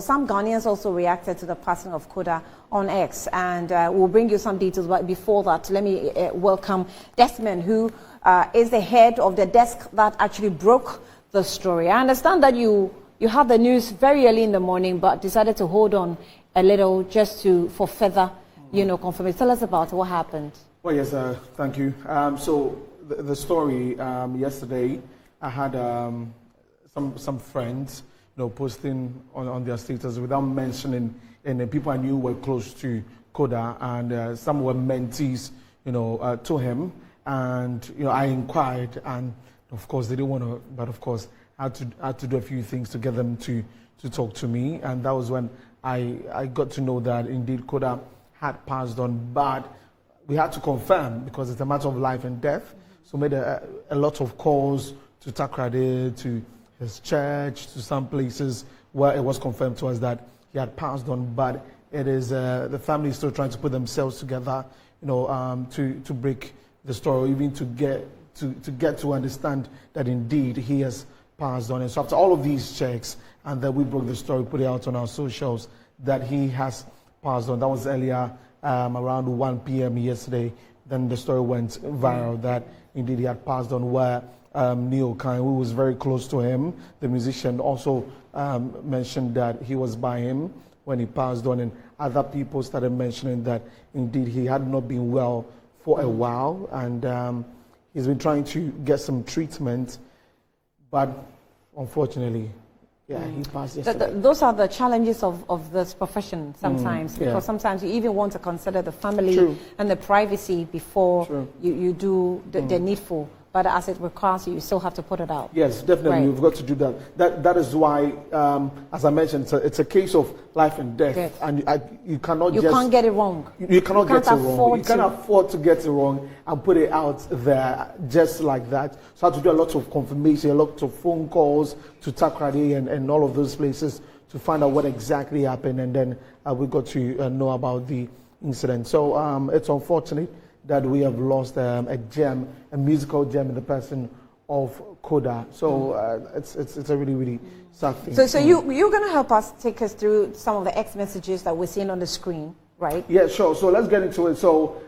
Some Ghanaians also reacted to the passing of Koda on X, and we'll bring you some details. But before that, let me welcome Desmond, who is the head of the desk that actually broke the story. I understand that you had the news very early in the morning, but decided to hold on a little just for further, confirmation. Tell us about what happened. Well, yes, thank you. So the story yesterday, I had some friends, posting on their status without mentioning any people I knew were close to Koda, and some were mentees, to him. And I inquired, and of course they didn't want to, but of course I had to do a few things to get them to talk to me, and that was when I got to know that indeed Koda had passed on, but we had to confirm because it's a matter of life and death. So made a lot of calls to Takrade, to his church, to some places where it was confirmed to us that he had passed on, but it is the family is still trying to put themselves together, to break the story, even to get to understand that indeed he has passed on. And so after all of these checks, and then we broke the story, put it out on our socials that he has passed on. That was earlier around 1 p.m. yesterday. Then the story went viral that indeed he had passed on, where Neil Kine, who was very close to him, the musician, also mentioned that he was by him when he passed on, and other people started mentioning that indeed he had not been well for a while, and he's been trying to get some treatment, but unfortunately, he passed yesterday. Those are the challenges of this profession sometimes, because sometimes you even want to consider the family and the privacy before you do the needful. But as it requires you still have to put it out. Yes, definitely. Right. You've got to do that. That is why, as I mentioned, it's a case of life and death. And you cannot You can't get it wrong. You cannot get it wrong. You can't afford to get it wrong and put it out there just like that. So I had to do a lot of confirmation, a lot of phone calls to Takrade and all of those places to find out what exactly happened. And then we got to know about the incident. So it's unfortunate that we have lost a gem, a musical gem in the person of Koda. So it's a really, really sad thing. So you're going to help us take us through some of the X messages that we're seeing on the screen, right? Yeah, sure. So let's get into it. So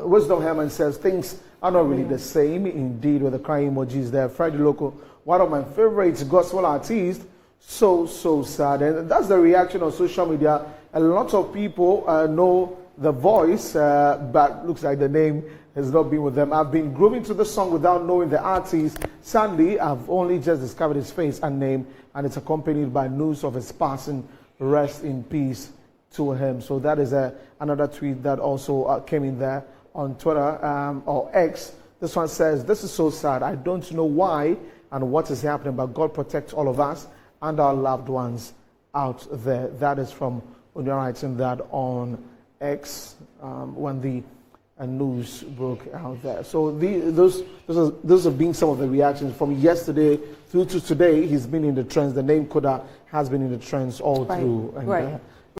Wisdom Herman says, things are not really the same. Indeed, with the crying emojis there. Friday Local, one of my favorites gospel artists. So sad. And that's the reaction on social media. A lot of people know the voice, but looks like the name has not been with them. I've been grooving to the song without knowing the artist. Sadly, I've only just discovered his face and name, and it's accompanied by news of his passing. Rest in peace to him. So that is another tweet that also came in there on Twitter or X. This one says, "This is so sad. I don't know why and what is happening, but God protect all of us and our loved ones out there." That is from Unia writing that on X when the news broke out there. So those have been some of the reactions from yesterday through to today. He's been in the trends. The name Koda has been in the trends all through. And,